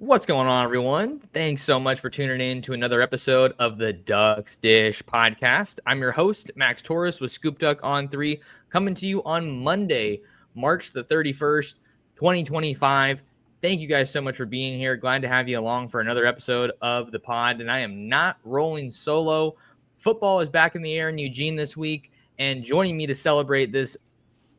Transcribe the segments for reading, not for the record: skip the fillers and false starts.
What's going on, everyone? Thanks so much for tuning in to another episode of the Ducks Dish podcast. I'm your host, Max Torres with ScoopDuck on 3, coming to you on Monday, March the 31st, 2025. Thank you guys so much for being here. Glad to have you along for another episode of the pod. And I am not rolling solo. Football is back in the air in Eugene this week. And joining me to celebrate this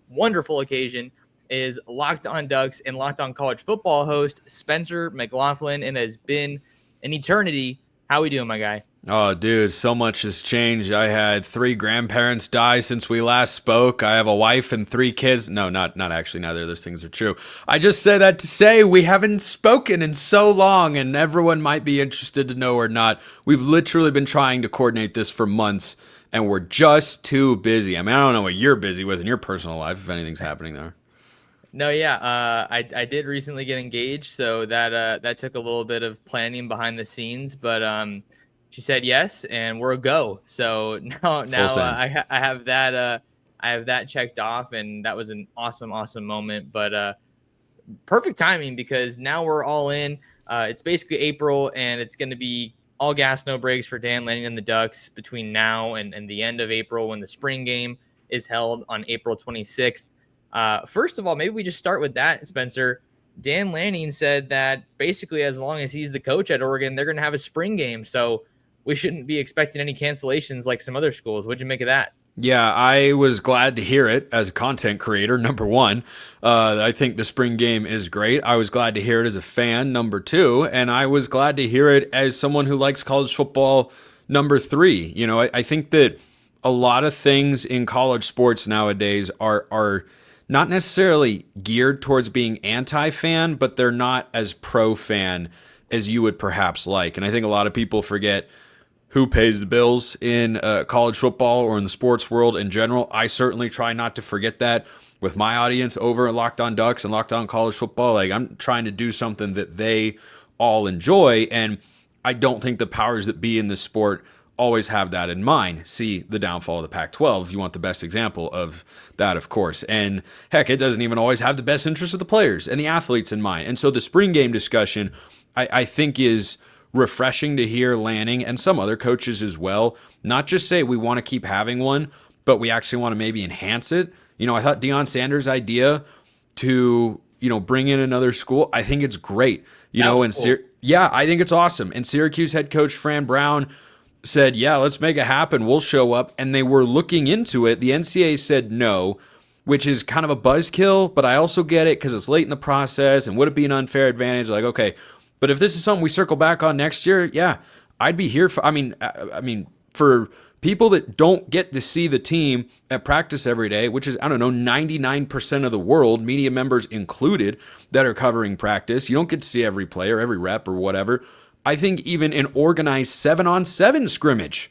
wonderful occasion is Locked On Ducks and Locked On College Football host Spencer McLaughlin, and has been an eternity. How we doing, my guy? Oh, dude, so much has changed. I had 3 grandparents die since we last spoke. I have a wife and 3 kids. No, not actually. Neither of those things are true. I just said that to say we haven't spoken in so long, and everyone might be interested to know or not. We've literally been trying to coordinate this for months, and we're just too busy. I mean, I don't know what you're busy with in your personal life, if anything's happening there. No, yeah, I did recently get engaged, so that took a little bit of planning behind the scenes, but she said yes, and we're a go. So now Send. I have that checked off, and that was an awesome moment. But perfect timing because now we're all in. It's basically April, and it's going to be all gas, no brakes for Dan Lanning and the Ducks between now and the end of April when the spring game is held on April 26th. First of all, maybe we just start with that, Spencer. Dan Lanning said that basically as long as he's the coach at Oregon, they're going to have a spring game. So we shouldn't be expecting any cancellations like some other schools. What'd you make of that? Yeah, I was glad to hear it as a content creator, number one. I think the spring game is great. I was glad to hear it as a fan, number two. And I was glad to hear it as someone who likes college football, number three. You know, I think that a lot of things in college sports nowadays are not necessarily geared towards being anti-fan, but they're not as pro-fan as you would perhaps like. And I think a lot of people forget who pays the bills in college football or in the sports world in general. I certainly try not to forget that with my audience over at Locked On Ducks and Locked On College Football. Like, I'm trying to do something that they all enjoy, and I don't think the powers that be in this sport always have that in mind. See the downfall of the Pac-12 if you want the best example of that, of course. And heck, it doesn't even always have the best interest of the players and the athletes in mind. And so the spring game discussion, I think, is refreshing to hear Lanning and some other coaches as well not just say we want to keep having one, but we actually want to maybe enhance it. You know, I thought Deion Sanders' idea to, bring in another school, I think it's great. Cool. Yeah, I think it's awesome. And Syracuse head coach Fran Brown said, yeah, let's make it happen. We'll show up. And they were looking into it. The NCAA said no, which is kind of a buzzkill, but I also get it because it's late in the process. And would it be an unfair advantage? Like, okay, but if this is something we circle back on next year, yeah, I'd be here for. I mean, for people that don't get to see the team at practice every day, which is, I don't know, 99% of the world, media members included, that are covering practice. You don't get to see every player, every rep, or whatever. I think even an organized 7-on-7 scrimmage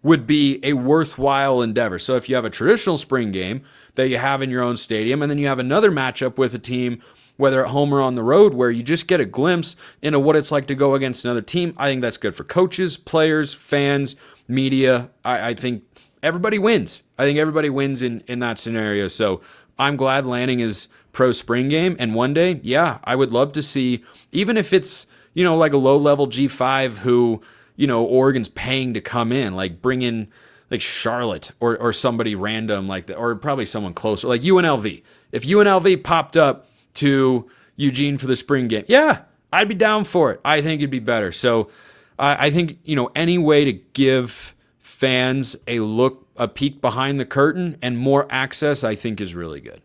would be a worthwhile endeavor. So if you have a traditional spring game that you have in your own stadium, and then you have another matchup with a team, whether at home or on the road, where you just get a glimpse into what it's like to go against another team, I think that's good for coaches, players, fans, media. I think everybody wins. I think everybody wins in that scenario. So I'm glad Lanning is pro spring game. And one day, yeah, I would love to see, even if it's, like a low-level G5 who, Oregon's paying to come in, like bring in like Charlotte or somebody random like that, or probably someone closer, like UNLV. If UNLV popped up to Eugene for the spring game, yeah, I'd be down for it. I think it'd be better. So I think, any way to give fans a peek behind the curtain and more access, I think is really good.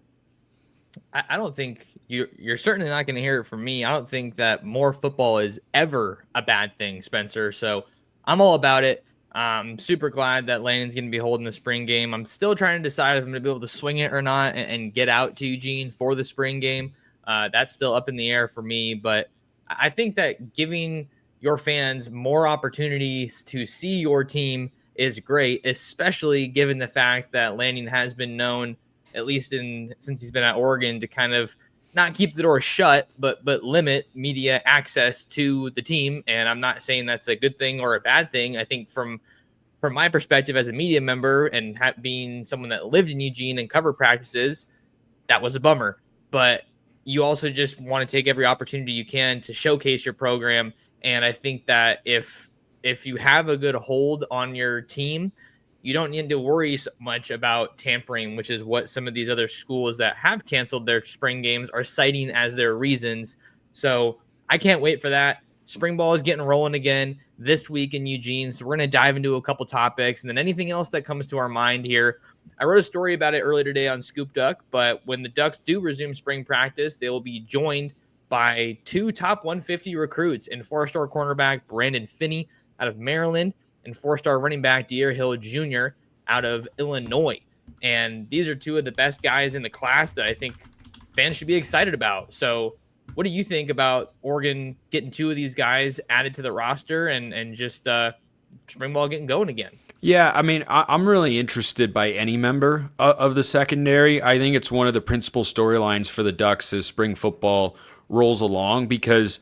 I don't think you're certainly not going to hear it from me. I don't think that more football is ever a bad thing, Spencer. So I'm all about it. I'm super glad that Lanning's going to be holding the spring game. I'm still trying to decide if I'm going to be able to swing it or not and get out to Eugene for the spring game. That's still up in the air for me. But I think that giving your fans more opportunities to see your team is great, especially given the fact that Lanning has been known, at least since he's been at Oregon, to kind of not keep the door shut, but limit media access to the team. And I'm not saying that's a good thing or a bad thing. I think from my perspective as a media member and being someone that lived in Eugene and covered practices, that was a bummer. But you also just want to take every opportunity you can to showcase your program. And I think that if you have a good hold on your team, you don't need to worry so much about tampering, which is what some of these other schools that have canceled their spring games are citing as their reasons. So I can't wait for that. Spring ball is getting rolling again this week in Eugene. So we're going to dive into a couple topics and then anything else that comes to our mind here. I wrote a story about it earlier today on ScoopDuck, but when the Ducks do resume spring practice, they will be joined by 2 top 150 recruits in 4-star cornerback Brandon Finney out of Maryland and 4-star running back De'Aaron Hill Jr. out of Illinois. And these are 2 of the best guys in the class that I think fans should be excited about. So what do you think about Oregon getting 2 of these guys added to the roster and just spring ball getting going again? Yeah, I mean, I'm really interested by any member of the secondary. I think it's one of the principal storylines for the Ducks as spring football rolls along, because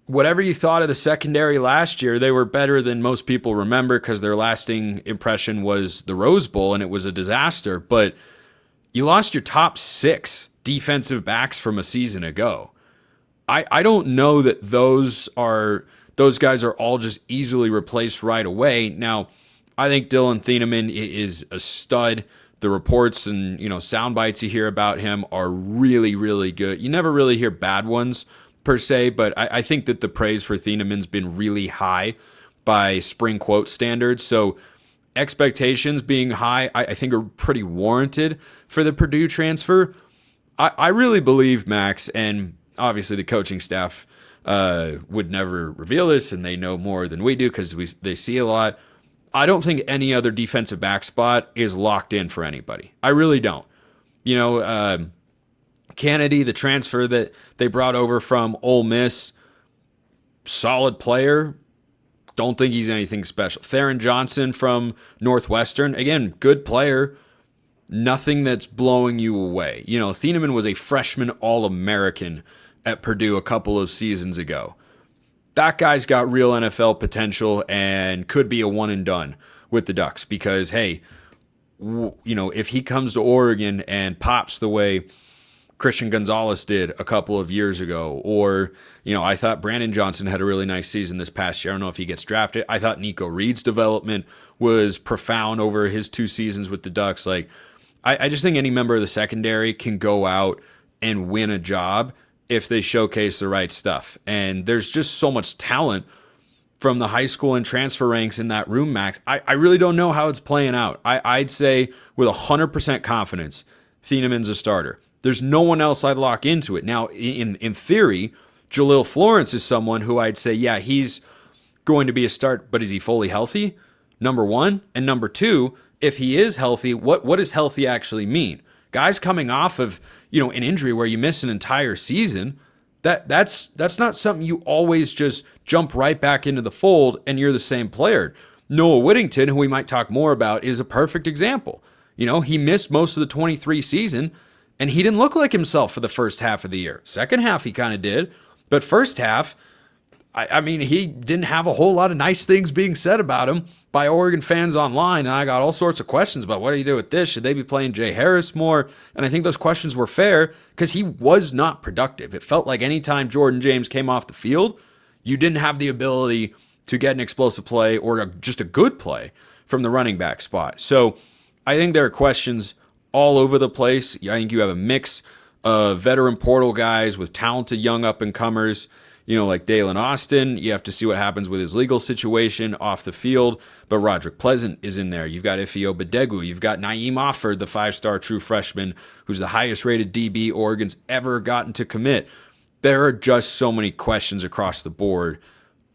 whatever you thought of the secondary last year, they were better than most people remember because their lasting impression was the Rose Bowl, and it was a disaster. But you lost your top 6 defensive backs from a season ago. I don't know that those guys are all just easily replaced right away. Now, I think Dylan Thieneman is a stud. The reports and sound bites you hear about him are really, really good. You never really hear bad ones per se, but I think that the praise for Thieneman's been really high by spring quote standards. So expectations being high, I think are pretty warranted for the Purdue transfer. I really believe, Max, and obviously the coaching staff would never reveal this, and they know more than we do because they see a lot. I don't think any other defensive back spot is locked in for anybody. I really don't. Kennedy, the transfer that they brought over from Ole Miss, solid player. Don't think he's anything special. Theron Johnson from Northwestern, again, good player. Nothing that's blowing you away. Thieneman was a freshman All-American at Purdue a couple of seasons ago. That guy's got real NFL potential and could be a one and done with the Ducks because, hey, if he comes to Oregon and pops the way Christian Gonzalez did a couple of years ago, or, I thought Brandon Johnson had a really nice season this past year. I don't know if he gets drafted. I thought Nico Reed's development was profound over his 2 seasons with the Ducks. I just think any member of the secondary can go out and win a job if they showcase the right stuff. And there's just so much talent from the high school and transfer ranks in that room, Max. I really don't know how it's playing out. I'd say with 100% confidence, Thieneman's a starter. There's no one else I'd lock into it. Now, in theory, Jaleel Florence is someone who I'd say, yeah, he's going to be a start, but is he fully healthy? Number one. And number two, if he is healthy, what does healthy actually mean? Guys coming off of, an injury where you miss an entire season, that's not something you always just jump right back into the fold and you're the same player. Noah Whittington, who we might talk more about, is a perfect example. He missed most of the 23 season and he didn't look like himself for the first half of the year. Second half, he kind of did. But first half, I mean, he didn't have a whole lot of nice things being said about him by Oregon fans online. And I got all sorts of questions about what do you do with this? Should they be playing Jay Harris more? And I think those questions were fair because he was not productive. It felt like anytime Jordan James came off the field, you didn't have the ability to get an explosive play or just a good play from the running back spot. So I think there are questions all over the place. I think you have a mix of veteran portal guys with talented young up-and-comers, like Dalen Austin. You have to see what happens with his legal situation off the field. But Roderick Pleasant is in there. You've got Ifeoma Badegu. You've got Naeem Offord, the 5-star true freshman, who's the highest-rated DB Oregon's ever gotten to commit. There are just so many questions across the board.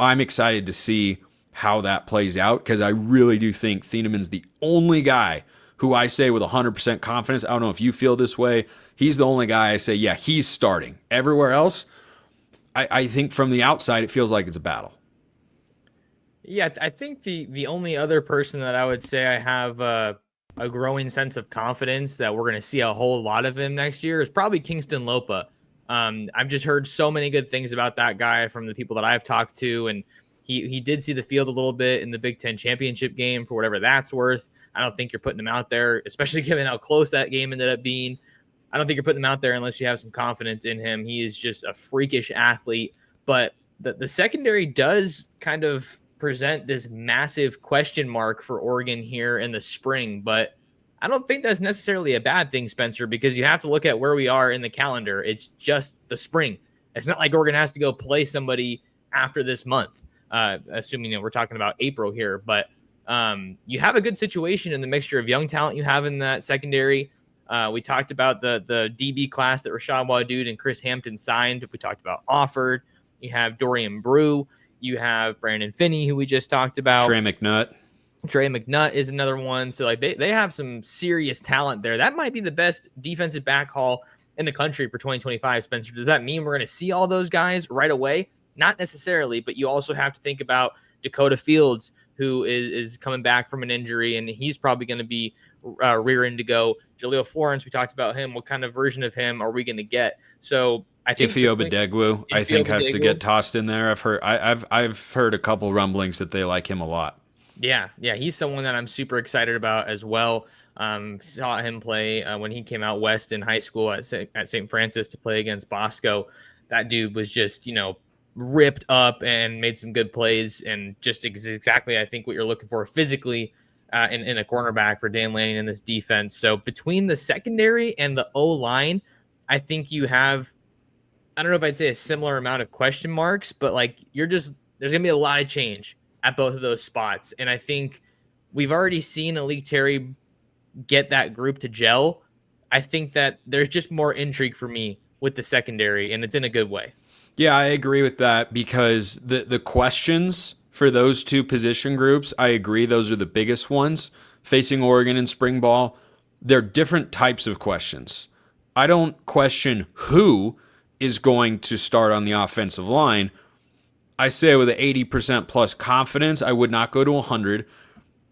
I'm excited to see how that plays out because I really do think Thieneman's the only guy who I say with 100% confidence. I don't know if you feel this way. He's the only guy I say, yeah, he's starting. Everywhere else, I think from the outside, it feels like it's a battle. Yeah, I think the only other person that I would say I have a growing sense of confidence that we're going to see a whole lot of him next year is probably Kingston Lopa. I've just heard so many good things about that guy from the people that I've talked to, and he did see the field a little bit in the Big Ten championship game for whatever that's worth. I don't think you're putting him out there, especially given how close that game ended up being. I don't think you're putting him out there unless you have some confidence in him. He is just a freakish athlete. But the secondary does kind of present this massive question mark for Oregon here in the spring. But I don't think that's necessarily a bad thing, Spencer, because you have to look at where we are in the calendar. It's just the spring. It's not like Oregon has to go play somebody after this month, assuming that we're talking about April here. But you have a good situation in the mixture of young talent you have in that secondary. We talked about the DB class that Rashad Wadood and Chris Hampton signed. We talked about Offord. You have Dorian Brew. You have Brandon Finney, who we just talked about. Trey McNutt is another one. So like they have some serious talent there. That might be the best defensive back haul in the country for 2025, Spencer. Does that mean we're going to see all those guys right away? Not necessarily, but you also have to think about Dakota Fields, who is coming back from an injury, and he's probably going to be rearing to go. Jaleel Florence, we talked about him. What kind of version of him are we going to get? So I think Ifeoma Badegwu, I think, has to get tossed in there. I've heard a couple rumblings that they like him a lot. Yeah, he's someone that I'm super excited about as well. Saw him play when he came out west in high school at St. Francis to play against Bosco. That dude was just, ripped up and made some good plays, and just exactly, I think, what you're looking for physically in a cornerback for Dan Lanning in this defense. So between the secondary and the O-line, I think you have, I don't know if I'd say a similar amount of question marks, but like there's going to be a lot of change at both of those spots. And I think we've already seen Alik Terry get that group to gel. I think that there's just more intrigue for me with the secondary, and it's in a good way. Yeah, I agree with that, because the questions for those two position groups, I agree, those are the biggest ones facing Oregon in spring ball. They're different types of questions. I don't question who is going to start on the offensive line. I say with an 80% plus confidence, I would not go to 100,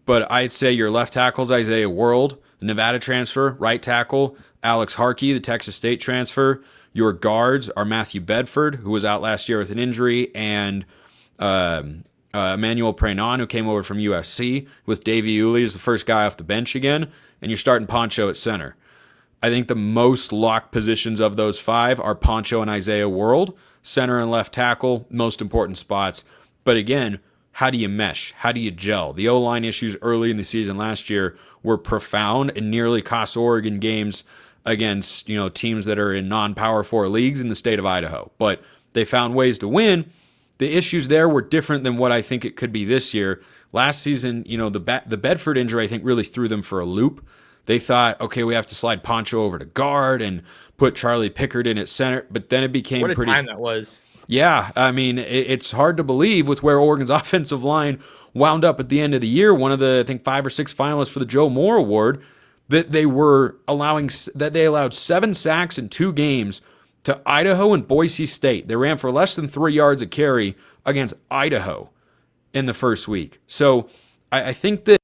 but I'd say your left tackle's Isaiah World, the Nevada transfer, right tackle, Alex Harkey, the Texas State transfer. Your guards are Matthew Bedford, who was out last year with an injury, and Emmanuel Prenon, who came over from USC, with Davey Uli as the first guy off the bench again, and you're starting Poncho at center. I think the most locked positions of those five are Poncho and Isaiah World, center and left tackle, most important spots. But again, how do you mesh? How do you gel? The O-line issues early in the season last year were profound and nearly cost Oregon games against, teams that are in non-Power 4 leagues in the state of Idaho. But they found ways to win. The issues there were different than what I think it could be this year. Last season, the Bedford injury, I think, really threw them for a loop. They thought, okay, we have to slide Poncho over to guard and put Charlie Pickard in at center. But then it became what a time that was. Yeah, I mean, it's hard to believe with where Oregon's offensive line wound up at the end of the year, one of the, I think, 5 or 6 finalists for the Joe Moore Award, that they allowed 7 sacks in 2 games to Idaho and Boise State. They ran for less than 3 yards a carry against Idaho in the first week. So I think that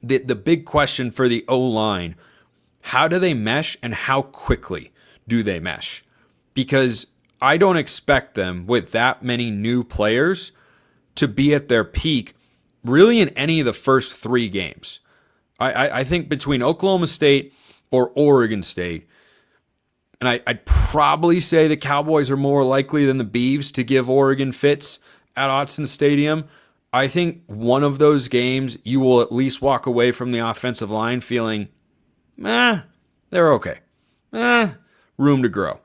the big question for the O-line, how do they mesh and how quickly do they mesh? Because I don't expect them, with that many new players, to be at their peak really in any of the first 3 games. I think between Oklahoma State or Oregon State, and I'd probably say the Cowboys are more likely than the Beavs to give Oregon fits at Autzen Stadium. I think one of those games you will at least walk away from the offensive line feeling, they're okay. Room to grow.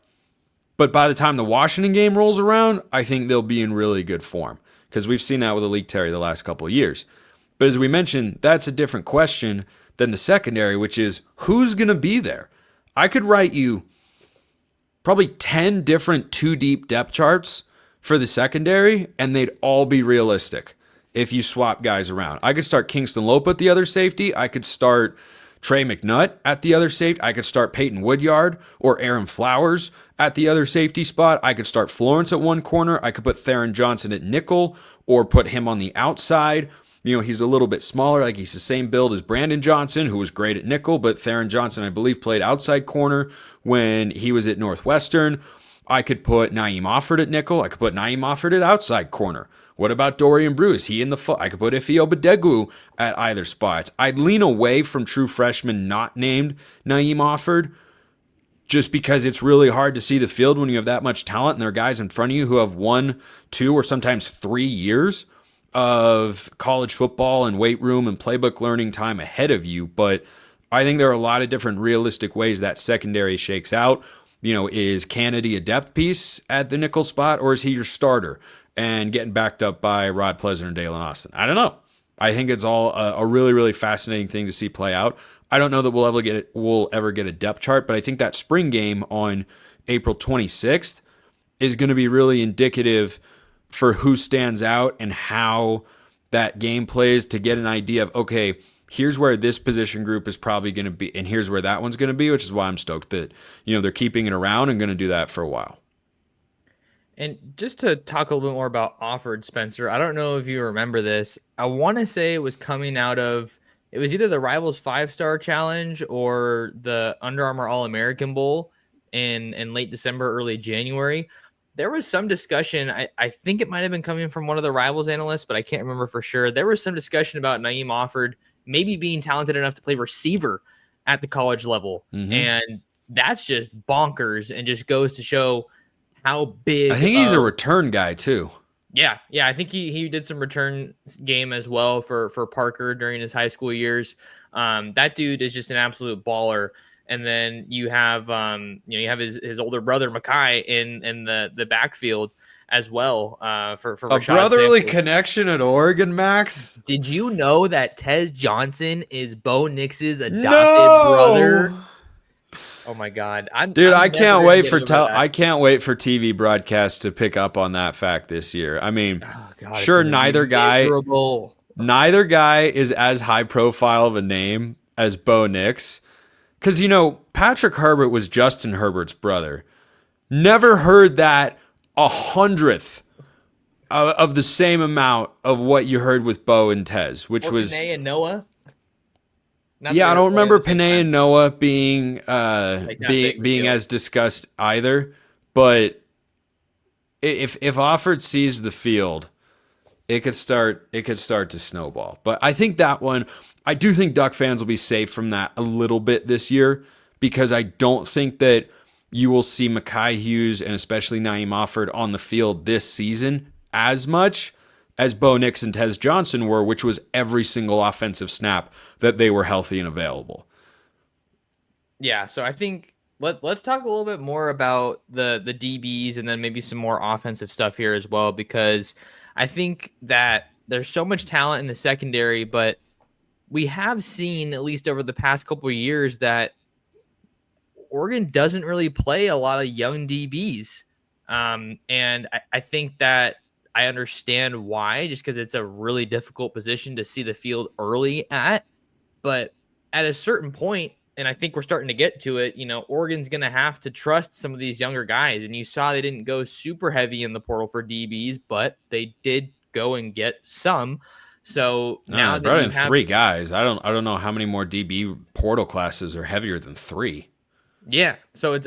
But by the time the Washington game rolls around, I think they'll be in really good form, because we've seen that with Alik Terry the last couple of years. But as we mentioned, that's a different question than the secondary, which is who's going to be there? I could write you probably 10 different 2-deep depth charts for the secondary, and they'd all be realistic if you swap guys around. I could start Kingston Lope at the other safety. I could start Trey McNutt at the other safety. I could start Peyton Woodyard or Aaron Flowers at the other safety spot. I could start Florence at one corner. I could put Theron Johnson at nickel or put him on the outside. He's a little bit smaller, like he's the same build as Brandon Johnson, who was great at nickel, but Theron Johnson, I believe, played outside corner when he was at Northwestern. I could put Naeem Offord at nickel. I could put Naeem Offord at outside corner. What about Dorian Brew? Is he in the I could put Ifeoma Badegwu at either spot. I'd lean away from true freshman not named Naeem Offord, just because it's really hard to see the field when you have that much talent and there are guys in front of you who have 1, 2, or sometimes 3 years of college football and weight room and playbook learning time ahead of you. But I think there are a lot of different realistic ways that secondary shakes out. Is Kennedy a depth piece at the nickel spot, or is he your starter and getting backed up by Rod Pleasant or Dalen Austin? I don't know. I think it's all a really, really fascinating thing to see play out. I don't know that we'll ever get a depth chart, but I think that spring game on April 26th is going to be really indicative for who stands out and how that game plays, to get an idea of, okay, here's where this position group is probably going to be, and here's where that one's going to be, which is why I'm stoked that, they're keeping it around and going to do that for a while. And just to talk a little bit more about Offord, Spencer, I don't know if you remember this. I want to say it was coming out of, it was either the Rivals 5-Star Challenge or the Under Armour All-American Bowl in late December, early January. There was some discussion, I think it might have been coming from one of the Rivals analysts, but I can't remember for sure. There was some discussion about Naeem Offord maybe being talented enough to play receiver at the college level. Mm-hmm. And that's just bonkers and just goes to show how big. I think he's a return guy too. Yeah. I think he did some return game as well for Parker during his high school years. That dude is just an absolute baller. And then you have you have his older brother Makai in the backfield as well for a Rashad brotherly Samples. Connection at Oregon, Max. Did you know that Tez Johnson is Bo Nix's adopted brother? Oh my God, I can't wait for TV broadcasts to pick up on that fact this year. I mean, sure, neither guy is as high profile of a name as Bo Nix. Because, Patrick Herbert was Justin Herbert's brother. Never heard that 100th of the same amount of what you heard with Bo and Tez, which was Panay and Noah. I don't remember Panay and Noah being as discussed either. But if Offord sees the field, it could start to snowball. But I think that one. I do think Duck fans will be safe from that a little bit this year, because I don't think that you will see Makai Hughes and especially Naeem Offord on the field this season as much as Bo Nix and Tez Johnson were, which was every single offensive snap that they were healthy and available. Yeah, so I think let's talk a little bit more about the DBs and then maybe some more offensive stuff here as well, because I think that there's so much talent in the secondary, but we have seen, at least over the past couple of years, that Oregon doesn't really play a lot of young DBs. And I think that I understand why, just because it's a really difficult position to see the field early at. But at a certain point, and I think we're starting to get to it, Oregon's going to have to trust some of these younger guys. And you saw they didn't go super heavy in the portal for DBs, but they did go and get some. So now they brought in 3 guys. I don't know how many more DB portal classes are heavier than 3. Yeah. So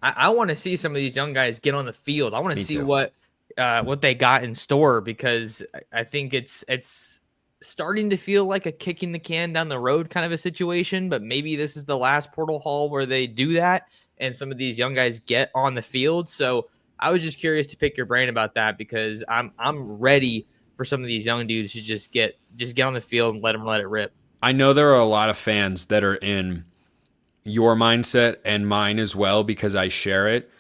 I want to see some of these young guys get on the field. I want to see what they got in store, because I think it's starting to feel like a kicking the can down the road kind of a situation, but maybe this is the last portal haul where they do that and some of these young guys get on the field. So I was just curious to pick your brain about that, because I'm ready for some of these young dudes to just get on the field and let it rip. I know there are a lot of fans that are in your mindset and mine as well, because I share it.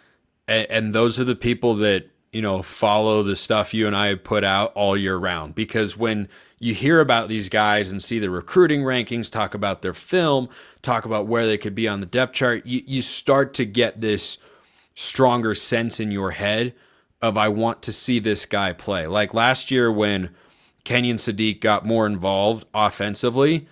And those are the people that, follow the stuff you and I put out all year round. Because when you hear about these guys and see the recruiting rankings, talk about their film, talk about where they could be on the depth chart, you start to get this stronger sense in your head of, I want to see this guy play. Like last year when Kenyon Sadiq got more involved offensively,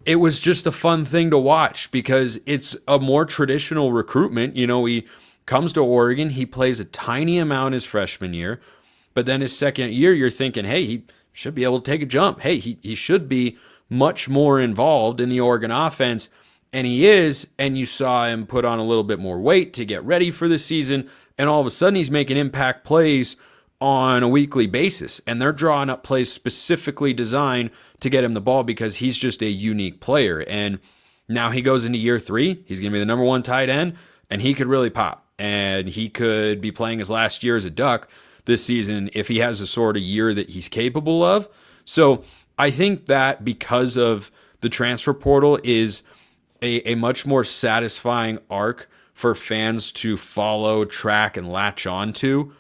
it was just a fun thing to watch, because it's a more traditional recruitment. He comes to Oregon, he plays a tiny amount his freshman year, but then his second year, you're thinking, hey, he should be able to take a jump. Hey, he should be much more involved in the Oregon offense, and he is, and you saw him put on a little bit more weight to get ready for the season, and all of a sudden he's making impact plays on a weekly basis, and they're drawing up plays specifically designed to get him the ball, because he's just a unique player. And Now he goes into year 3. He's going to be the number 1 tight end, and he could really pop. And he could be playing his last year as a Duck this season if he has the sort of year that he's capable of. So I think that because of the transfer portal is a much more satisfying arc for fans to follow, track, and latch on to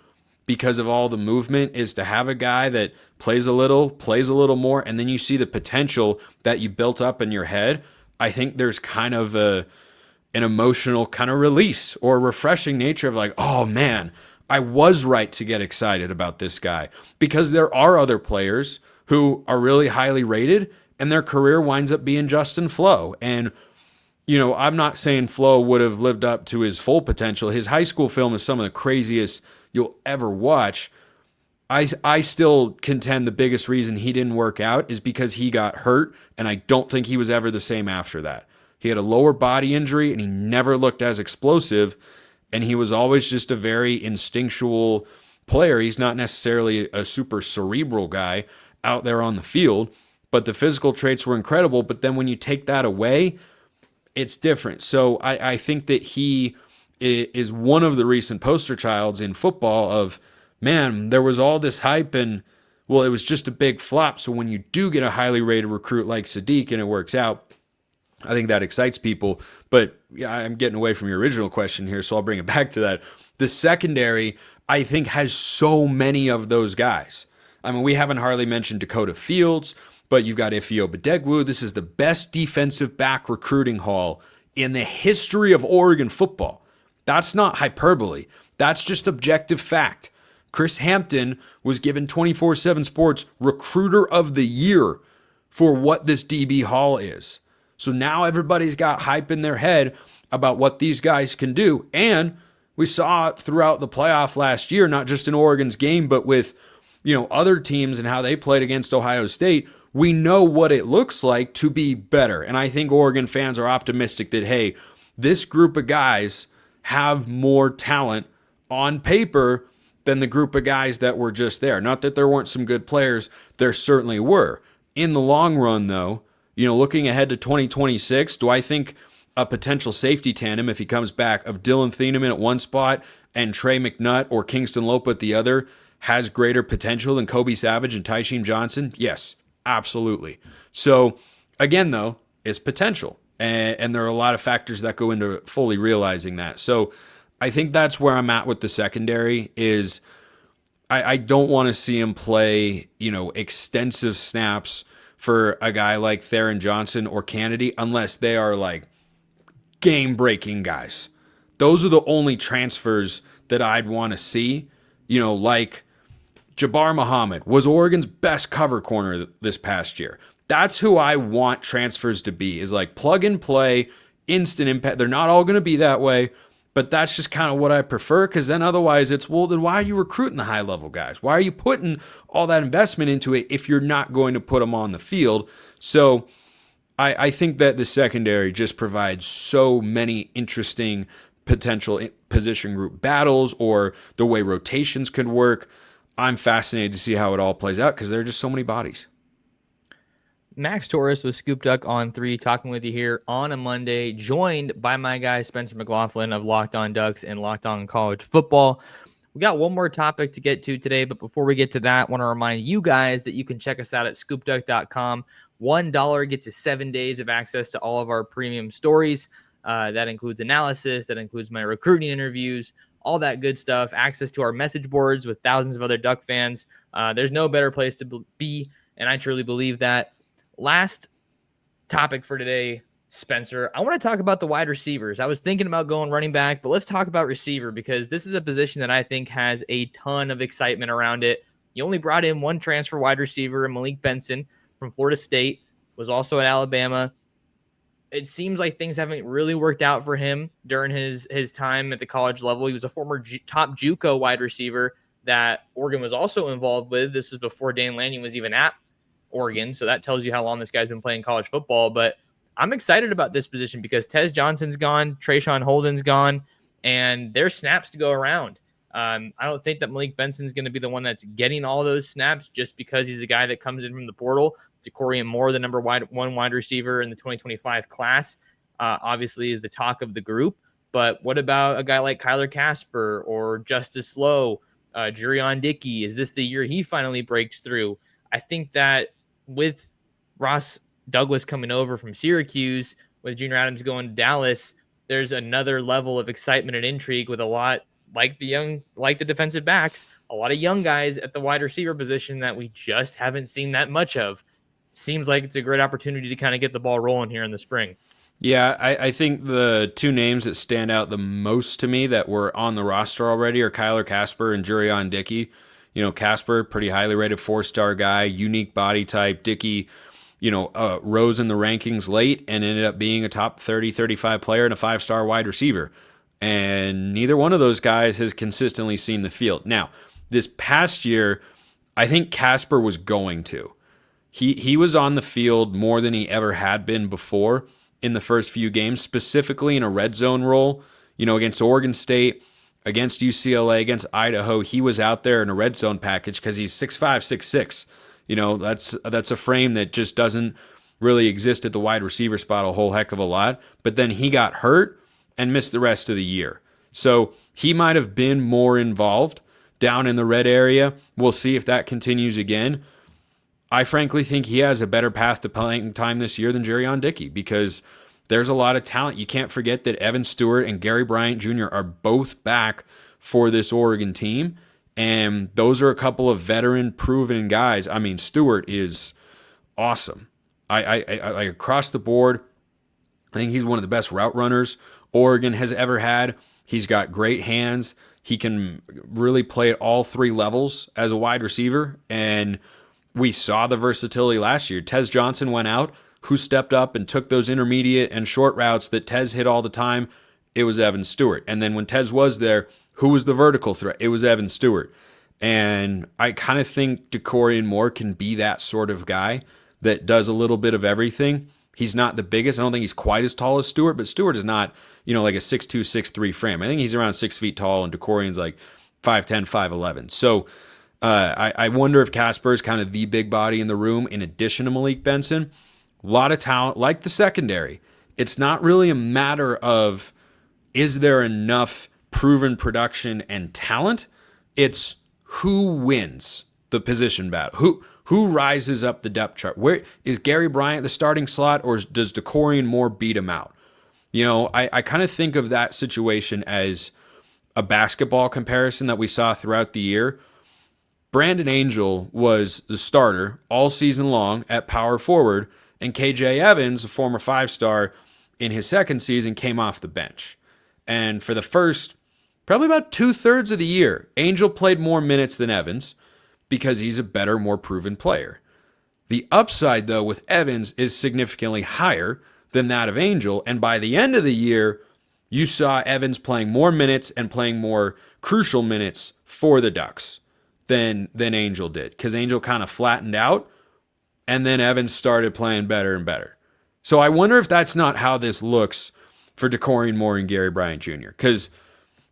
because of all the movement is to have a guy that plays a little more, and then you see the potential that you built up in your head. I think there's kind of an emotional kind of release or refreshing nature of like, oh man, I was right to get excited about this guy, because there are other players who are really highly rated and their career winds up being Justin Flo. And I'm not saying Flo would have lived up to his full potential. His high school film is some of the craziest you'll ever watch. I still contend the biggest reason he didn't work out is because he got hurt, and I don't think he was ever the same after that. He had a lower body injury, and he never looked as explosive, and he was always just a very instinctual player. He's not necessarily a super cerebral guy out there on the field, but the physical traits were incredible. But then when you take that away, it's different. So I think that he is one of the recent poster childs in football of, man, there was all this hype and, well, it was just a big flop. So when you do get a highly rated recruit like Sadiq and it works out, I think that excites people. But yeah, I'm getting away from your original question here, so I'll bring it back to that. The secondary, I think, has so many of those guys. I mean, we haven't hardly mentioned Dakota Fields, but you've got Ifeoma Badegwu. This is the best defensive back recruiting haul in the history of Oregon football. That's not hyperbole. That's just objective fact. Chris Hampton was given 24/7 Sports Recruiter of the Year for what this DB haul is. So now everybody's got hype in their head about what these guys can do. And we saw it throughout the playoff last year, not just in Oregon's game, but with other teams and how they played against Ohio State. We know what it looks like to be better. And I think Oregon fans are optimistic that, hey, this group of guys have more talent on paper than the group of guys that were just there. Not that there weren't some good players. There certainly were. In the long run, though, looking ahead to 2026, do I think a potential safety tandem, if he comes back, of Dylan Thieneman at one spot and Trey McNutt or Kingston Lope at the other has greater potential than Kobe Savage and Tyshim Johnson? Yes, absolutely. So, again, though, it's potential. And there are a lot of factors that go into fully realizing that. So, I think that's where I'm at with the secondary is I don't want to see him play, extensive snaps for a guy like Theron Johnson or Kennedy unless they are like game-breaking guys. Those are the only transfers that I'd want to see, like Jabbar Muhammad was Oregon's best cover corner this past year. That's who I want transfers to be, is like plug and play, instant impact. They're not all going to be that way, but that's just kind of what I prefer, because then otherwise it's, well, then why are you recruiting the high-level guys? Why are you putting all that investment into it if you're not going to put them on the field? So I think that the secondary just provides so many interesting potential position group battles or the way rotations could work. I'm fascinated to see how it all plays out because there are just so many bodies. Max Torres with ScoopDuck on 3, talking with you here on a Monday, joined by my guy Spencer McLaughlin of Locked On Ducks and Locked On College Football. We got one more topic to get to today, but before we get to that, I want to remind you guys that you can check us out at ScoopDuck.com. $1 gets you 7 days of access to all of our premium stories. That includes analysis, that includes my recruiting interviews, all that good stuff, access to our message boards with thousands of other Duck fans. There's no better place to be, and I truly believe that. Last topic for today, Spencer. I want to talk about the wide receivers. I was thinking about going running back, but let's talk about receiver because this is a position that I think has a ton of excitement around it. You only brought in one transfer wide receiver, Malik Benson from Florida State, was also at Alabama. It seems like things haven't really worked out for him during his time at the college level. He was a former top JUCO wide receiver that Oregon was also involved with. This was before Dan Lanning was even at Oregon, so that tells you how long this guy's been playing college football. But I'm excited about this position because Tez Johnson's gone, Trayshawn Holden's gone, and there's snaps to go around. I don't think that Malik Benson's going to be the one that's getting all those snaps just because he's a guy that comes in from the portal. Decorian Moore, the number one wide receiver in the 2025 class, obviously is the talk of the group. But what about a guy like Kyler Casper or Justice Lowe, Jurion Dickey? Is this the year he finally breaks through? I think that with Ross Douglas coming over from Syracuse, with Junior Adams going to Dallas, there's another level of excitement and intrigue with a lot like the defensive backs, a lot of young guys at the wide receiver position that we just haven't seen that much of. Seems like it's a great opportunity to kind of get the ball rolling here in the spring. Yeah, I think the two names that stand out the most to me that were on the roster already are Kyler Casper and Jurion Dickey. Casper, pretty highly rated 4-star guy, unique body type. Dickey, rose in the rankings late and ended up being a top 30, 35 player and a 5-star wide receiver. And neither one of those guys has consistently seen the field. Now, this past year, I think Casper was going to. He was on the field more than he ever had been before in the first few games, specifically in a red zone role, against Oregon State, against UCLA, against Idaho. He was out there in a red zone package because he's 6'5", 6'6". That's a frame that just doesn't really exist at the wide receiver spot a whole heck of a lot. But then he got hurt and missed the rest of the year. So he might have been more involved down in the red area. We'll see if that continues again. I frankly think he has a better path to playing time this year than Jurion Dickey because there's a lot of talent. You can't forget that Evan Stewart and Gary Bryant Jr. are both back for this Oregon team, and those are a couple of veteran, proven guys. I mean, Stewart is awesome. I across the board, I think he's one of the best route runners Oregon has ever had. He's got great hands. He can really play at all three levels as a wide receiver, and we saw the versatility last year. Tez Johnson went out. Who stepped up and took those intermediate and short routes that Tez hit all the time? It was Evan Stewart. And then when Tez was there, who was the vertical threat? It was Evan Stewart. And I kind of think DeCorian Moore can be that sort of guy that does a little bit of everything. He's not the biggest. I don't think he's quite as tall as Stewart, but Stewart is not, like a 6'2", 6'3" frame. I think he's around 6 feet tall, and DeCorian's like 5'10", 5'11". So I wonder if Casper is kind of the big body in the room in addition to Malik Benson. A lot of talent, like the secondary. It's not really a matter of is there enough proven production and talent. It's who wins the position battle. Who rises up the depth chart? Where is Gary Bryant the starting slot, or does DeCorian Moore beat him out? I kind of think of that situation as a basketball comparison that we saw throughout the year. Brandon Angel was the starter all season long at power forward, and KJ Evans, a former 5-star, in his second season came off the bench. And for the first, probably about 2/3 of the year, Angel played more minutes than Evans because he's a better, more proven player. The upside, though, with Evans is significantly higher than that of Angel, and by the end of the year, you saw Evans playing more minutes and playing more crucial minutes for the Ducks than Angel did, because Angel kind of flattened out, and then Evans started playing better and better. So I wonder if that's not how this looks for DeCorian Moore and Gary Bryant Jr., because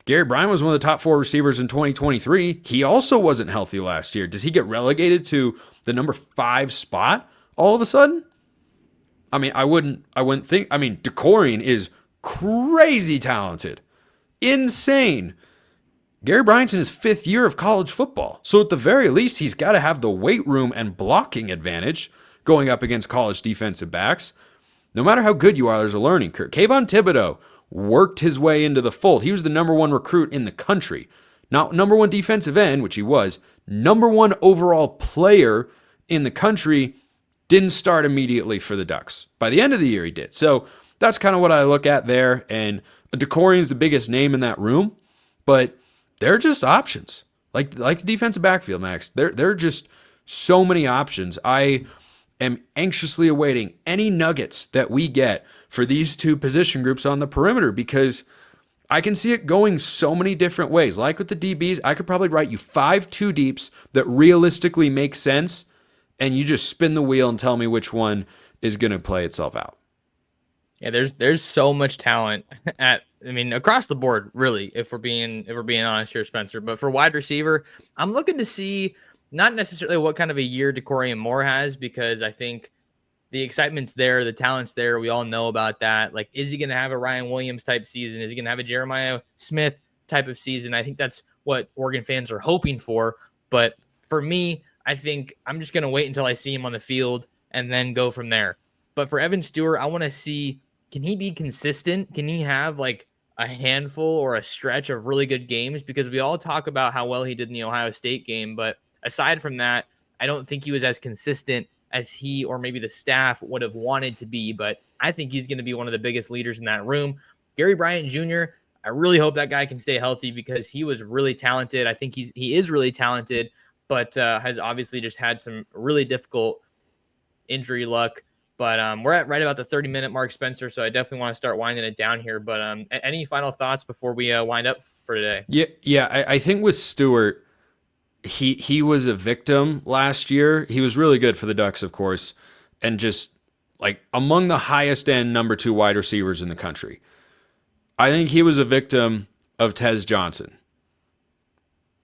Gary Bryant was one of the top 4 receivers in 2023. He also wasn't healthy last year. Does he get relegated to the number 5 spot all of a sudden? I mean, I wouldn't think. I mean, DeCorian is crazy talented. Insane. Gary Bryant's in his 5th year of college football. So at the very least, he's got to have the weight room and blocking advantage going up against college defensive backs. No matter how good you are, there's a learning curve. Kayvon Thibodeau worked his way into the fold. He was the number 1 recruit in the country. Not number 1 defensive end, which he was. Number 1 overall player in the country. Didn't start immediately for the Ducks. By the end of the year, he did. So that's kind of what I look at there. And DeCorian's the biggest name in that room. But they're just options. Like the defensive backfield, Max. There are just so many options. I am anxiously awaiting any nuggets that we get for these two position groups on the perimeter, because I can see it going so many different ways. Like with the DBs, I could probably write you 5 2-deeps that realistically make sense, and you just spin the wheel and tell me which one is going to play itself out. Yeah, there's so much talent across the board, really, if we're being honest here, Spencer. But for wide receiver, I'm looking to see not necessarily what kind of a year DeCorian Moore has, because I think the excitement's there, the talent's there. We all know about that. Like, is he going to have a Ryan Williams type season? Is he going to have a Jeremiah Smith type of season? I think that's what Oregon fans are hoping for. But for me, I think I'm just going to wait until I see him on the field and then go from there. But for Evan Stewart, I want to see, can he be consistent? Can he have like a handful or a stretch of really good games? Because we all talk about how well he did in the Ohio State game. But aside from that, I don't think he was as consistent as he or maybe the staff would have wanted to be. But I think he's going to be one of the biggest leaders in that room. Gary Bryant Jr., I really hope that guy can stay healthy because he was really talented. I think he is really talented, but has obviously just had some really difficult injury luck. But we're at right about the 30-minute mark, Spencer, so I definitely want to start winding it down here. But any final thoughts before we wind up for today? Yeah. I think with Stewart, he was a victim last year. He was really good for the Ducks, of course, and just like among the highest end number 2 wide receivers in the country. I think he was a victim of Tez Johnson.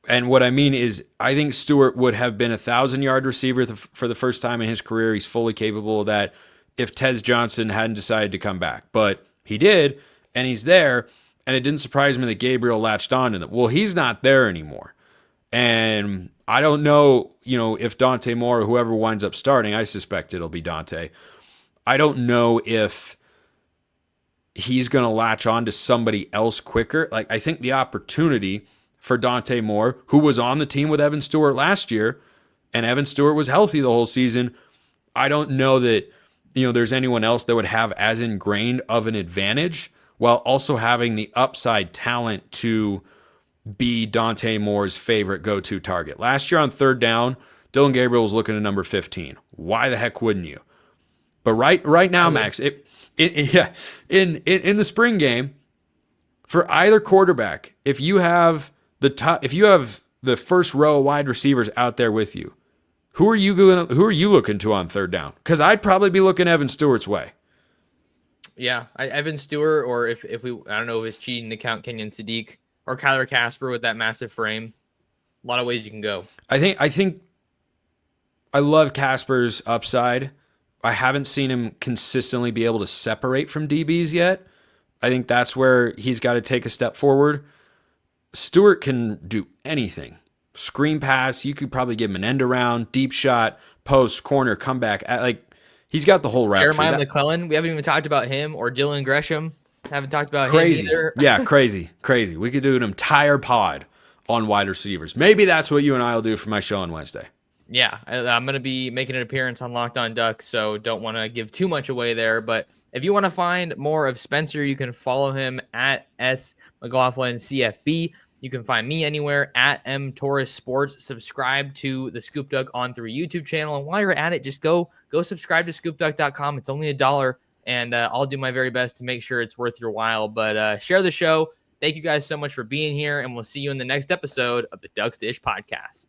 And what I mean is, I think Stewart would have been a 1,000-yard receiver for the first time in his career. He's fully capable of that if Tez Johnson hadn't decided to come back. But he did, and he's there, and it didn't surprise me that Gabriel latched on to them. Well, he's not there anymore. And I don't know, if Dante Moore or whoever winds up starting, I suspect it'll be Dante. I don't know if he's going to latch on to somebody else quicker. Like, I think the opportunity for Dante Moore, who was on the team with Evan Stewart last year, and Evan Stewart was healthy the whole season. I don't know that, there's anyone else that would have as ingrained of an advantage while also having the upside talent to be Dante Moore's favorite go-to target. Last year on third down, Dylan Gabriel was looking at number 15. Why the heck wouldn't you? But right now, Max, in the spring game, for either quarterback, if you have the first row of wide receivers out there with you, who are you looking to on third down? Because I'd probably be looking Evan Stewart's way. Yeah, Evan Stewart, or if we, I don't know if it's cheating to count Kenyon Sadiq or Kyler Casper with that massive frame. A lot of ways you can go. I think I love Casper's upside. I haven't seen him consistently be able to separate from DBs yet. I think that's where he's got to take a step forward. Stewart can do anything. Screen pass, you could probably give him an end around, deep shot, post, corner, comeback. Like, he's got the whole route. Jeremiah McLaughlin, we haven't even talked about him, or Dylan Gresham. Haven't talked about him either. Yeah, crazy. We could do an entire pod on wide receivers. Maybe that's what you and I will do for my show on Wednesday. Yeah, I'm going to be making an appearance on LockedOn Ducks, so don't want to give too much away there. But if you want to find more of Spencer, you can follow him at @SMcLaughlinCFB. You can find me anywhere at Torres Sports. Subscribe to the ScoopDuck on through YouTube channel. And while you're at it, just go subscribe to ScoopDuck.com. It's only $1, and I'll do my very best to make sure it's worth your while. But share the show. Thank you guys so much for being here, and we'll see you in the next episode of the Ducks Dish Podcast.